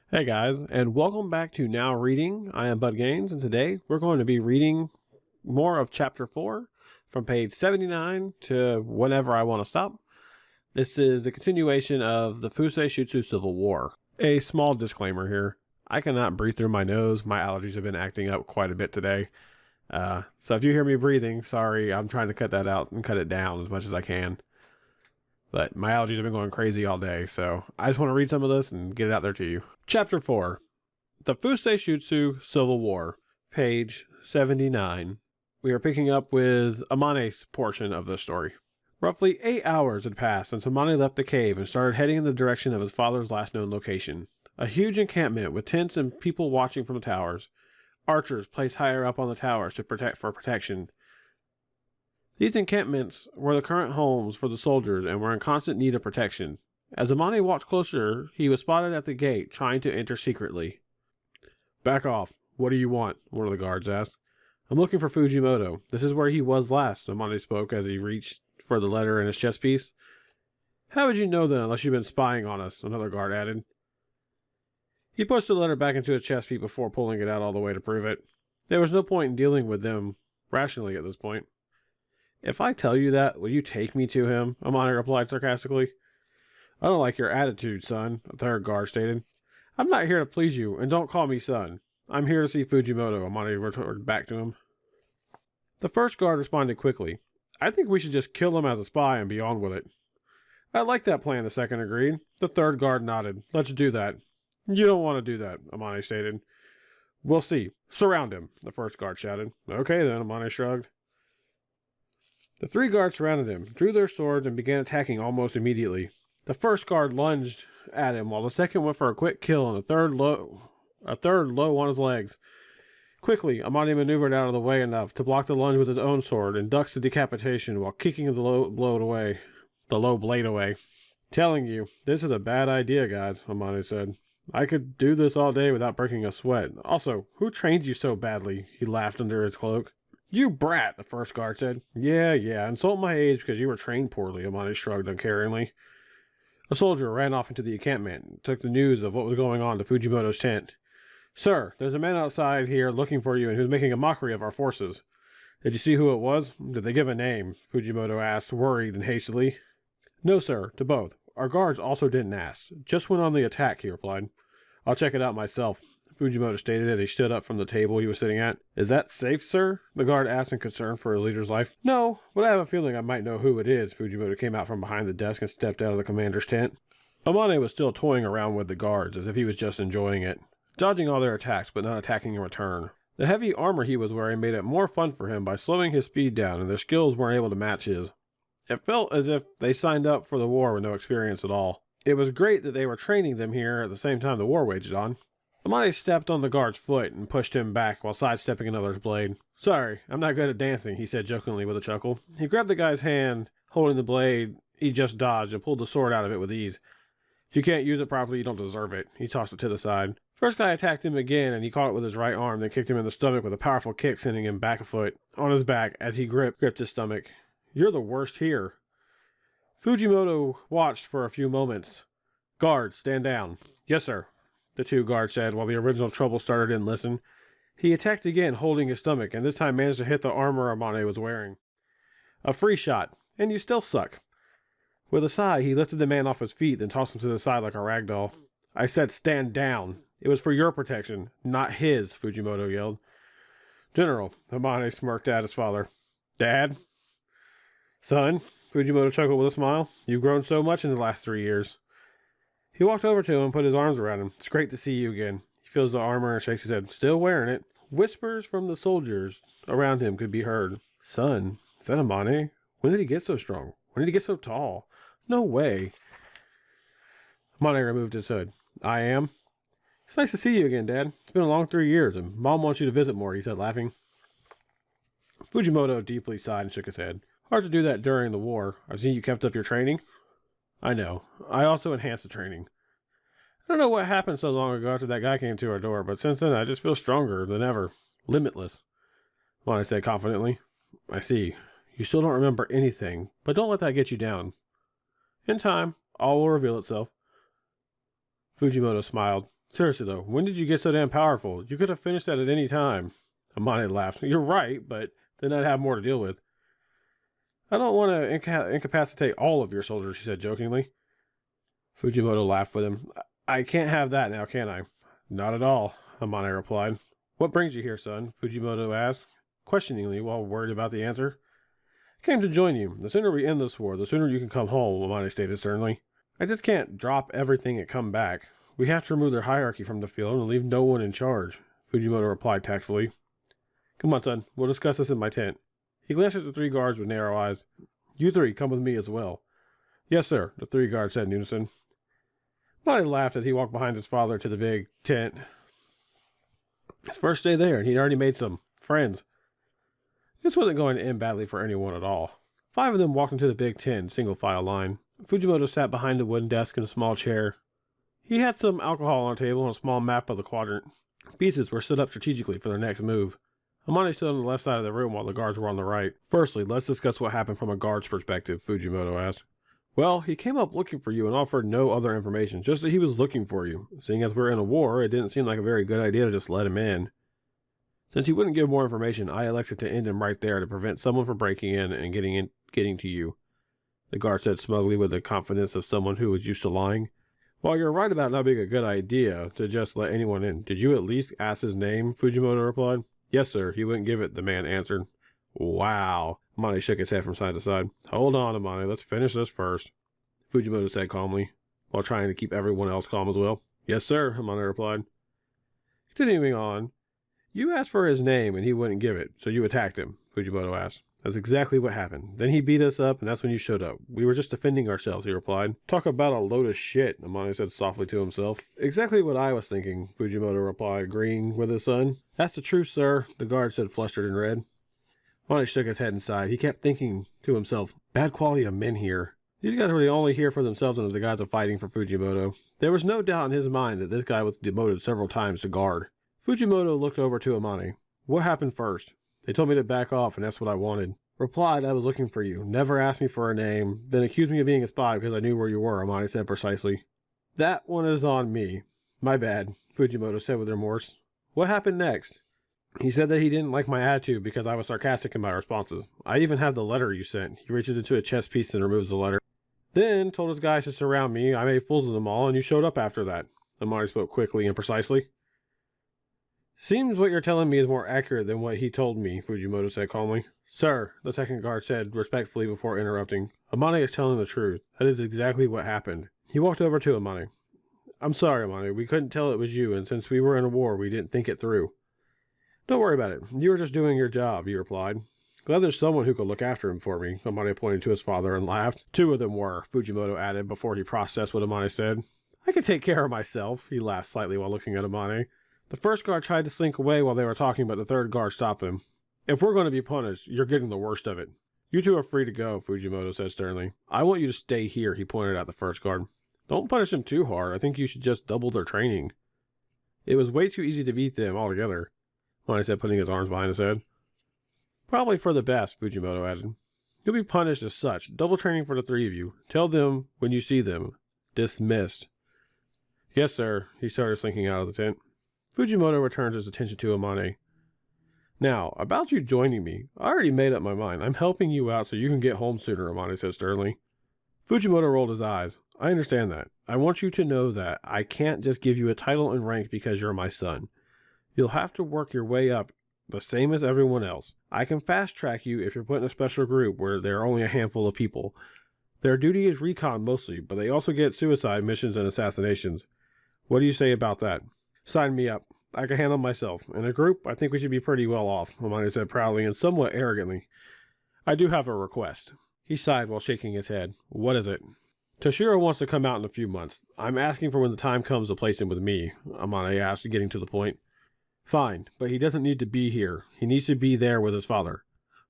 Hey guys, and welcome back to Now Reading. I am Bud Gaines, and today we're going to be reading more of Chapter 4 from page 79 to whenever I want to stop. This is the continuation of the Fusei Shutsu Civil War. A small disclaimer here. I cannot breathe through my nose. My allergies have been acting up quite a bit today. So if you hear me breathing, sorry, I'm trying to cut that out and cut it down as much as I can. But my allergies have been going crazy all day, so I just want to read some of this and get it out there to you. Chapter 4, The Fusei Shutsu Civil War, page 79. We are picking up with Amane's portion of the story. Roughly 8 hours had passed since Amane left the cave and started heading in the direction of his father's last known location. A huge encampment with tents and people watching from the towers. Archers placed higher up on the towers to for protection. These encampments were the current homes for the soldiers and were in constant need of protection. As Amane walked closer, he was spotted at the gate, trying to enter secretly. "Back off. What do you want?" one of the guards asked. "I'm looking for Fujimoto. This is where he was last," Amane spoke as he reached for the letter in his chest piece. "How would you know then, unless you've been spying on us?" another guard added. He pushed the letter back into his chest piece before pulling it out all the way to prove it. There was no point in dealing with them rationally at this point. "If I tell you that, will you take me to him?" Amane replied sarcastically. "I don't like your attitude, son," a third guard stated. "I'm not here to please you, and don't call me son. I'm here to see Fujimoto," Amane retorted back to him. The first guard responded quickly. "I think we should just kill him as a spy and be on with it." "I like that plan," the second agreed. The third guard nodded. "Let's do that." "You don't want to do that," Amane stated. "We'll see. Surround him," the first guard shouted. "Okay then," Amane shrugged. The three guards surrounded him, drew their swords, and began attacking almost immediately. The first guard lunged at him, while the second went for a quick kill and a third low on his legs. Quickly, Amane maneuvered out of the way enough to block the lunge with his own sword and ducks the decapitation while kicking the low blade away. "Telling you, this is a bad idea, guys," Amane said. "I could do this all day without breaking a sweat. Also, who trained you so badly?" He laughed under his cloak. "You brat," the first guard said. Yeah, insult my age because you were trained poorly," Amane shrugged uncaringly. A soldier ran off into the encampment and took the news of what was going on to Fujimoto's tent. "Sir, there's a man outside here looking for you and who's making a mockery of our forces." "Did you see who it was? Did they give a name?" Fujimoto asked, worried and hastily. "No, sir, to both. Our guards also didn't ask. Just went on the attack," he replied. "I'll check it out myself," Fujimoto stated as he stood up from the table he was sitting at. "Is that safe, sir?" the guard asked in concern for his leader's life. "No, but I have a feeling I might know who it is." Fujimoto came out from behind the desk and stepped out of the commander's tent. Amane was still toying around with the guards as if he was just enjoying it, dodging all their attacks but not attacking in return. The heavy armor he was wearing made it more fun for him by slowing his speed down, and their skills weren't able to match his. It felt as if they signed up for the war with no experience at all. It was great that they were training them here at the same time the war waged on. Amane stepped on the guard's foot and pushed him back while sidestepping another's blade. "Sorry, I'm not good at dancing," he said jokingly with a chuckle. He grabbed the guy's hand, holding the blade he just dodged, and pulled the sword out of it with ease. "If you can't use it properly, you don't deserve it." He tossed it to the side. First guy attacked him again, and he caught it with his right arm, then kicked him in the stomach with a powerful kick, sending him back a foot on his back as he gripped his stomach. "You're the worst here." Fujimoto watched for a few moments. "Guards, stand down." "Yes, sir," the two guards said while the original trouble starter didn't listen. He attacked again, holding his stomach, and this time managed to hit the armor Amane was wearing. "A free shot, and you still suck." With a sigh, he lifted the man off his feet, then tossed him to the side like a rag doll. "I said stand down. It was for your protection, not his," Fujimoto yelled. "General," Amane smirked at his father. "Dad?" "Son," Fujimoto chuckled with a smile. "You've grown so much in the last 3 years." He walked over to him and put his arms around him. "It's great to see you again." He feels the armor and shakes his head. "Still wearing it." Whispers from the soldiers around him could be heard. "Son, is that Amane? When did he get so strong? When did he get so tall? No way." Amane removed his hood. "I am." "It's nice to see you again, Dad. It's been a long 3 years, and Mom wants you to visit more," he said, laughing. Fujimoto deeply sighed and shook his head. "Hard to do that during the war. I've seen you kept up your training." "I know. I also enhanced the training. I don't know what happened so long ago after that guy came to our door, but since then I just feel stronger than ever. Limitless," Amane said confidently. "I see. You still don't remember anything, but don't let that get you down. In time, all will reveal itself." Fujimoto smiled. Seriously though, when did you get so damn powerful? You could have finished that at any time. Amane laughed. You're right, but then I'd have more to deal with. I don't want to incapacitate all of your soldiers, she said jokingly. Fujimoto laughed with him. I can't have that now, can I? Not at all, Amane replied. What brings you here, son? Fujimoto asked, questioningly while worried about the answer. I came to join you. The sooner we end this war, the sooner you can come home, Amane stated sternly. I just can't drop everything and come back. We have to remove their hierarchy from the field and leave no one in charge, Fujimoto replied tactfully. Come on, son. We'll discuss this in my tent. He glanced at the 3 guards with narrow eyes. You 3, come with me as well. Yes, sir, the 3 guards said in unison. Amane laughed as he walked behind his father to the big tent. His first day there, and he'd already made some friends. This wasn't going to end badly for anyone at all. 5 of them walked into the big tent, single file line. Fujimoto sat behind a wooden desk in a small chair. He had some alcohol on a table and a small map of the quadrant. Pieces were set up strategically for their next move. Amane stood on the left side of the room while the guards were on the right. Firstly, let's discuss what happened from a guard's perspective, Fujimoto asked. Well, he came up looking for you and offered no other information, just that he was looking for you. Seeing as we're in a war, it didn't seem like a very good idea to just let him in. Since he wouldn't give more information, I elected to end him right there to prevent someone from breaking in and getting to you, the guard said smugly with the confidence of someone who was used to lying. While you're right about not being a good idea to just let anyone in, did you at least ask his name? Fujimoto replied. Yes, sir. He wouldn't give it, the man answered. Wow. Amane shook his head from side to side. Hold on, Amane. Let's finish this first, Fujimoto said calmly, while trying to keep everyone else calm as well. Yes, sir, Amane replied. Continuing on. You asked for his name and he wouldn't give it, so you attacked him, Fujimoto asked. That's exactly what happened. Then he beat us up, and that's when you showed up. We were just defending ourselves, he replied. Talk about a load of shit, Amane said softly to himself. Exactly what I was thinking, Fujimoto replied, agreeing with his son. That's the truth, sir, the guard said, flustered and red. Amane shook his head and sighed. He kept thinking to himself, bad quality of men here. These guys were the only here for themselves under the guise of fighting for Fujimoto. There was no doubt in his mind that this guy was demoted several times to guard. Fujimoto looked over to Amane. What happened first? They told me to back off, and that's what I wanted. Replied I was looking for you. Never asked me for a name. Then accused me of being a spy because I knew where you were, Amane said precisely. That one is on me. My bad, Fujimoto said with remorse. What happened next? He said that he didn't like my attitude because I was sarcastic in my responses. I even have the letter you sent. He reaches into a chest piece and removes the letter. Then told his guys to surround me. I made fools of them all, and you showed up after that. Amane spoke quickly and precisely. Seems what you're telling me is more accurate than what he told me, Fujimoto said calmly. Sir, the second guard said respectfully before interrupting. Amane is telling the truth. That is exactly what happened. He walked over to Amane. I'm sorry, Amane. We couldn't tell it was you, and since we were in a war, we didn't think it through. Don't worry about it. You were just doing your job, he replied. Glad there's someone who could look after him for me, Amane pointed to his father and laughed. 2 of them were, Fujimoto added before he processed what Amane said. I can take care of myself, he laughed slightly while looking at Amane. The first guard tried to slink away while they were talking, but the third guard stopped him. If we're going to be punished, you're getting the worst of it. You 2 are free to go, Fujimoto said sternly. I want you to stay here, he pointed at the first guard. Don't punish them too hard. I think you should just double their training. It was way too easy to beat them altogether, Amane said, putting his arms behind his head. Probably for the best, Fujimoto added. You'll be punished as such. Double training for the 3 of you. Tell them when you see them. Dismissed. Yes, sir. He started slinking out of the tent. Fujimoto returned his attention to Amane. Now, about you joining me, I already made up my mind. I'm helping you out so you can get home sooner, Amane said sternly. Fujimoto rolled his eyes. I understand that. I want you to know that I can't just give you a title and rank because you're my son. You'll have to work your way up, the same as everyone else. I can fast track you if you're put in a special group where there are only a handful of people. Their duty is recon mostly, but they also get suicide missions and assassinations. What do you say about that? Sign me up. I can handle myself. In a group, I think we should be pretty well off, Amane said proudly and somewhat arrogantly. I do have a request. He sighed while shaking his head. What is it? Toshiro wants to come out in a few months. I'm asking for when the time comes to place him with me, Amane asked, getting to the point. Fine, but he doesn't need to be here. He needs to be there with his father.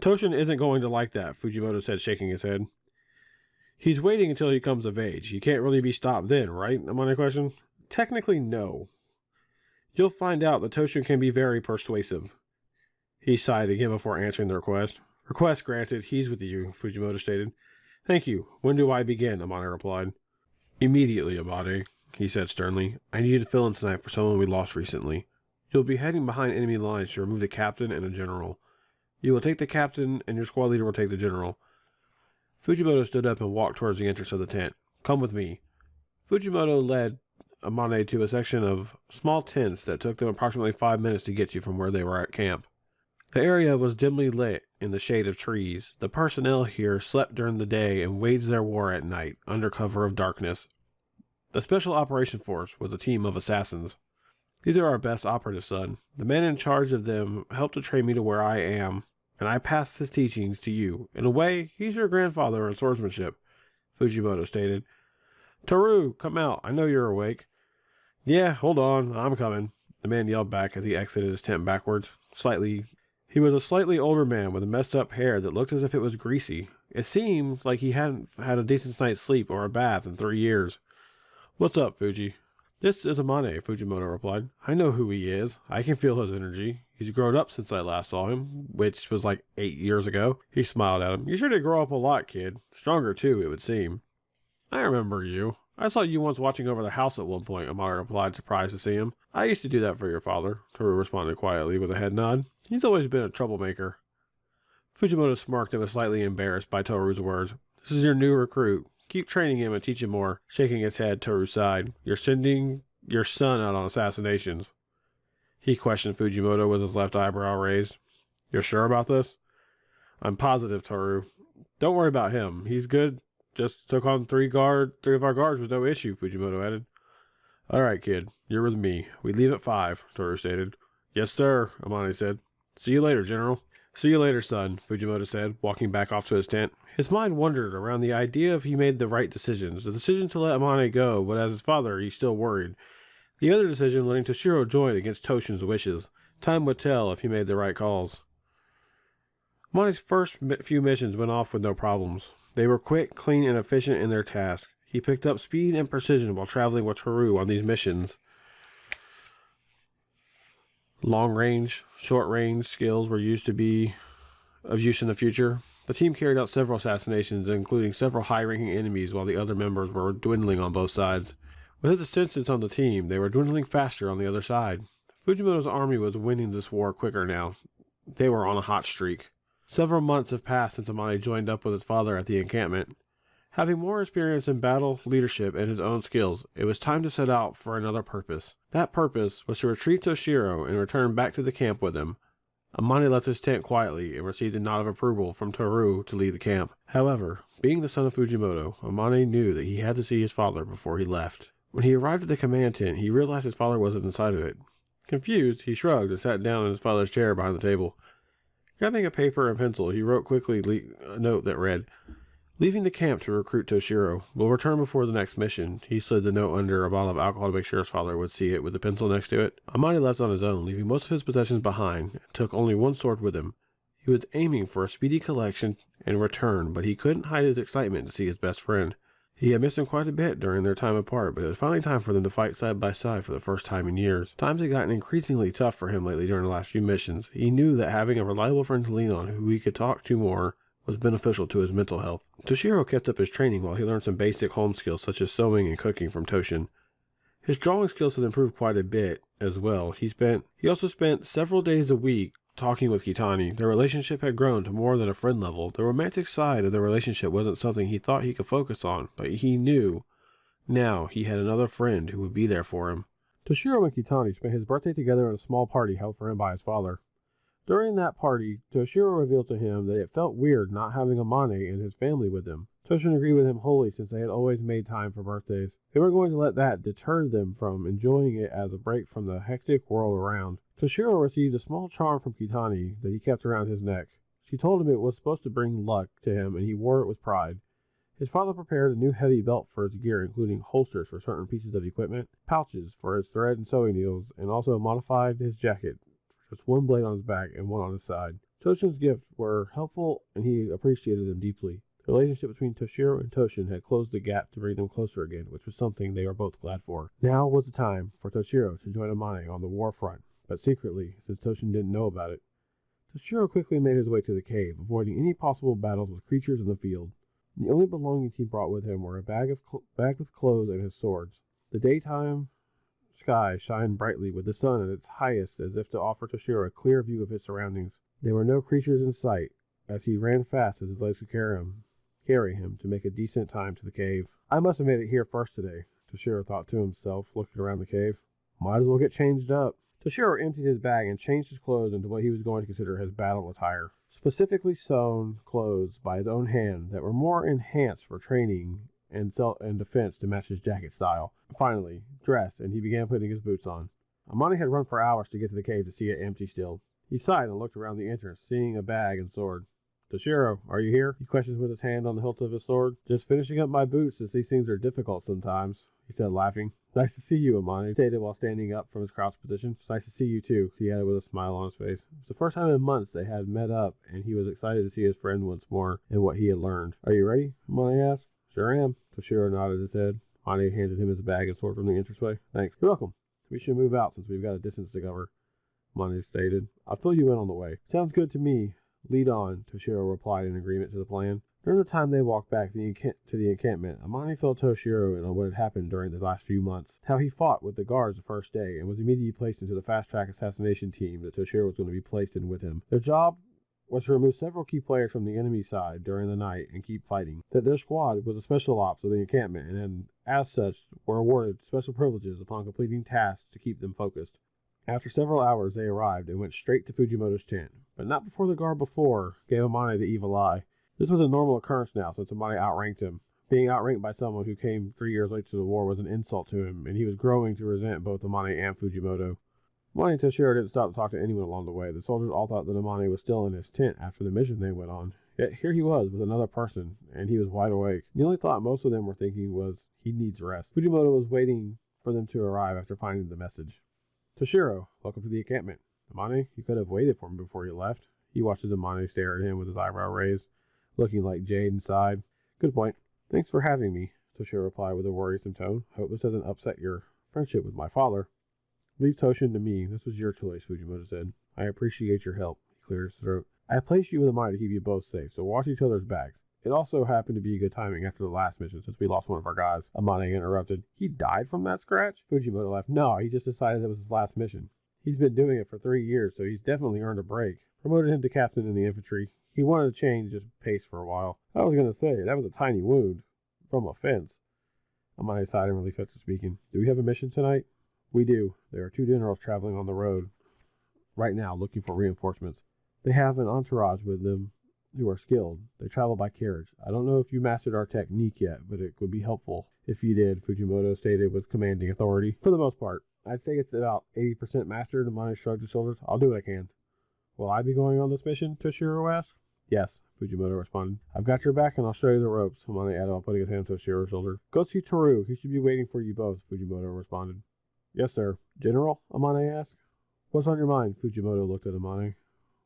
Toshin isn't going to like that, Fujimoto said, shaking his head. He's waiting until he comes of age. He can't really be stopped then, right? Amane questioned. Technically, no. You'll find out that Toshin can be very persuasive. He sighed again before answering the request. Request granted. He's with you, Fujimoto stated. Thank you. When do I begin? Amane replied. Immediately, Amane. he said sternly. I need you to fill in tonight for someone we lost recently. You'll be heading behind enemy lines to remove the captain and a general. You will take the captain, and your squad leader will take the general. Fujimoto stood up and walked towards the entrance of the tent. Come with me. Fujimoto led Amane to a section of small tents that took them approximately 5 minutes to get to from where they were at camp. The area was dimly lit in the shade of trees. The personnel here slept during the day and waged their war at night, under cover of darkness. The Special Operations Force was a team of assassins. These are our best operatives, son. The man in charge of them helped to train me to where I am, and I passed his teachings to you. In a way, he's your grandfather in swordsmanship, Fujimoto stated. Toru, come out. I know you're awake. Yeah, hold on. I'm coming, the man yelled back as he exited his tent backwards. He was a slightly older man with messed up hair that looked as if it was greasy. It seemed like he hadn't had a decent night's sleep or a bath in 3 years. What's up, Fuji? This is Amane, Fujimoto replied. I know who he is. I can feel his energy. He's grown up since I last saw him, which was like 8 years ago. He smiled at him. You sure did grow up a lot, kid. Stronger, too, it would seem. I remember you. I saw you once watching over the house at one point, Amane replied, surprised to see him. I used to do that for your father, Toru responded quietly with a head nod. He's always been a troublemaker. Fujimoto smirked and was slightly embarrassed by Toru's words. This is your new recruit. Keep training him and teach him more. Shaking his head, Toru sighed. You're sending your son out on assassinations. He questioned Fujimoto with his left eyebrow raised. You're sure about this? I'm positive, Toru. Don't worry about him. He's good. Just took on three of our guards with no issue, Fujimoto added. All right, kid. You're with me. We leave at 5, Toru stated. Yes, sir, Amane said. See you later, General. See you later, son, Fujimoto said, walking back off to his tent. His mind wandered around the idea if he made the right decisions. The decision to let Amane go, but as his father, he still worried. The other decision, letting Toshiro join against Toshin's wishes. Time would tell if he made the right calls. Amane's first few missions went off with no problems. They were quick, clean, and efficient in their task. He picked up speed and precision while traveling with Toru on these missions. Long-range, short-range skills were used to be of use in the future. The team carried out several assassinations, including several high-ranking enemies, while the other members were dwindling on both sides. With his assistance on the team, they were dwindling faster on the other side. Fujimoto's army was winning this war quicker now. They were on a hot streak. Several months have passed since Amane joined up with his father at the encampment. Having more experience in battle, leadership, and his own skills, it was time to set out for another purpose. That purpose was to retrieve Toshiro and return back to the camp with him. Amane left his tent quietly and received a nod of approval from Toru to leave the camp. However, being the son of Fujimoto, Amane knew that he had to see his father before he left. When he arrived at the command tent, he realized his father wasn't inside of it. Confused, he shrugged and sat down in his father's chair behind the table. Grabbing a paper and pencil, he wrote quickly a note that read, Leaving the camp to recruit Toshiro. Will return before the next mission. He slid the note under a bottle of alcohol to make sure his father would see it with the pencil next to it. Amane left on his own, leaving most of his possessions behind, and took only one sword with him. He was aiming for a speedy collection and return, but he couldn't hide his excitement to see his best friend. He had missed him quite a bit during their time apart, but it was finally time for them to fight side by side for the first time in years. Times had gotten increasingly tough for him lately during the last few missions. He knew that having a reliable friend to lean on who he could talk to more was beneficial to his mental health. Toshiro kept up his training while he learned some basic home skills such as sewing and cooking from Toshin. His drawing skills had improved quite a bit as well. He also spent several days a week talking with Kitanni. Their relationship had grown to more than a friend level. The romantic side of the relationship wasn't something he thought he could focus on, but he knew now he had another friend who would be there for him. Toshiro and Kitanni spent his birthday together at a small party held for him by his father. During that party, Toshiro revealed to him that it felt weird not having Amane and his family with them. Toshin agreed with him wholly since they had always made time for birthdays. They weren't going to let that deter them from enjoying it as a break from the hectic world around. Toshiro received a small charm from Kitanni that he kept around his neck. She told him it was supposed to bring luck to him, and he wore it with pride. His father prepared a new heavy belt for his gear, including holsters for certain pieces of equipment, pouches for his thread and sewing needles, and also modified his jacket, just one blade on his back and one on his side. Toshin's gifts were helpful, and he appreciated them deeply. The relationship between Toshiro and Toshin had closed the gap to bring them closer again, which was something they were both glad for. Now was the time for Toshiro to join Amane on the war front, but secretly, since Toshin didn't know about it. Toshiro quickly made his way to the cave, avoiding any possible battles with creatures in the field. The only belongings he brought with him were a bag with clothes and his swords. The daytime sky shined brightly with the sun at its highest, as if to offer Toshiro a clear view of his surroundings. There were no creatures in sight, as he ran fast as his legs could carry him to make a decent time to the cave. I must have made it here first today, Toshiro thought to himself, looking around the cave. Might as well get changed up. Toshiro emptied his bag and changed his clothes into what he was going to consider his battle attire. Specifically sewn clothes by his own hand that were more enhanced for training and defense to match his jacket style. Finally, dressed, and he began putting his boots on. Amane had run for hours to get to the cave to see it empty still. He sighed and looked around the entrance, seeing a bag and sword. Toshiro, are you here? He questioned with his hand on the hilt of his sword. Just finishing up my boots, as these things are difficult sometimes, he said, laughing. Nice to see you, Amane stated while standing up from his crouched position. It's nice to see you too, he added with a smile on his face. It was the first time in months they had met up, and he was excited to see his friend once more and what he had learned. Are you ready? Amane asked. Sure am. Toshiro nodded his head. Amane handed him his bag and sword from the entranceway. Thanks. You're welcome. We should move out since we've got a distance to cover, Amane stated. I'll fill you in on the way. Sounds good to me. Lead on, Toshiro replied in agreement to the plan. During the time they walked back to the encampment, Amane filled Toshiro in on what had happened during the last few months. How he fought with the guards the first day and was immediately placed into the fast-track assassination team that Toshiro was going to be placed in with him. Their job was to remove several key players from the enemy side during the night and keep fighting. That their squad was a special ops of the encampment and as such were awarded special privileges upon completing tasks to keep them focused. After several hours they arrived and went straight to Fujimoto's tent, but not before the guard before gave Amane the evil eye. This was a normal occurrence now since Amane outranked him. Being outranked by someone who came 3 years late to the war was an insult to him, and he was growing to resent both Amane and Fujimoto. Amane and Toshiro didn't stop to talk to anyone along the way. The soldiers all thought that Amane was still in his tent after the mission they went on. Yet here he was with another person, and he was wide awake. The only thought most of them were thinking was, he needs rest. Fujimoto was waiting for them to arrive after finding the message. Toshiro, welcome to the encampment. Amane, you could have waited for me before you left. He watched as Amane stare at him with his eyebrow raised, looking like jade inside. Good point. Thanks for having me, Toshiro replied with a worrisome tone. Hope this doesn't upset your friendship with my father. Leave Toshin to me. This was your choice, Fujimoto said. I appreciate your help. He cleared his throat. I placed you with Amane to keep you both safe, so watch each other's backs. It also happened to be good timing after the last mission, since we lost one of our guys. Amane interrupted. He died from that scratch? Fujimoto laughed. No, he just decided it was his last mission. He's been doing it for 3 years, so he's definitely earned a break. Promoted him to captain in the infantry. He wanted to change his pace for a while. I was going to say, that was a tiny wound. From a fence. Amane sighed and released after speaking. Do we have a mission tonight? We do. There are 2 generals traveling on the road right now looking for reinforcements. They have an entourage with them who are skilled. They travel by carriage. I don't know if you mastered our technique yet, but it would be helpful if you did, Fujimoto stated with commanding authority. For the most part. I'd say it's about 80% mastered. Amane shrugged his shoulders. I'll do what I can. Will I be going on this mission? Toshiro asked. Yes, Fujimoto responded. I've got your back and I'll show you the ropes, Amane added while putting his hand on Toshiro's shoulder. Go see Toru. He should be waiting for you both, Fujimoto responded. Yes, sir. General? Amane asked. What's on your mind? Fujimoto looked at Amane.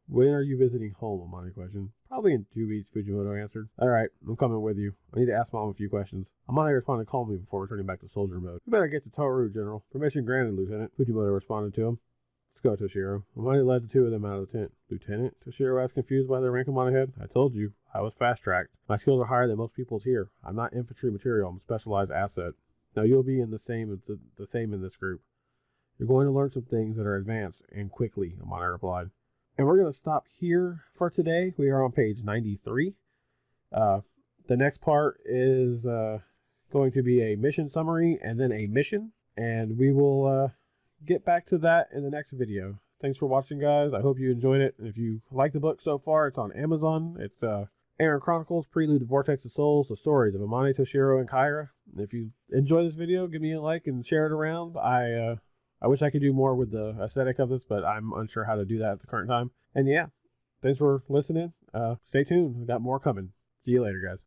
When are you visiting home? Amane questioned. Probably in 2 weeks, Fujimoto answered. All right, I'm coming with you. I need to ask Mom a few questions. Amane responded calmly before returning back to soldier mode. We better get to Toru, General. Permission granted, Lieutenant. Fujimoto responded to him. Let's go, Toshiro. Amane led the 2 of them out of the tent. Lieutenant? Toshiro asked, confused by the rank Amane had. I told you, I was fast-tracked. My skills are higher than most people's here. I'm not infantry material. I'm a specialized asset. Now you'll be in the same in this group. You're going to learn some things that are advanced and quickly, Amane replied. And we're going to stop here for today. We are on page 93. The next part is going to be a mission summary and then a mission. And we will get back to that in the next video. Thanks for watching, guys. I hope you enjoyed it. And if you like the book so far, it's on Amazon. It's Aren Chronicles, Prelude to Vortex of Souls, the stories of Amane, Toshiro, and Kyra. And if you enjoy this video, give me a like and share it around. I wish I could do more with the aesthetic of this, but I'm unsure how to do that at the current time. And yeah, thanks for listening. Stay tuned. We got more coming. See you later, guys.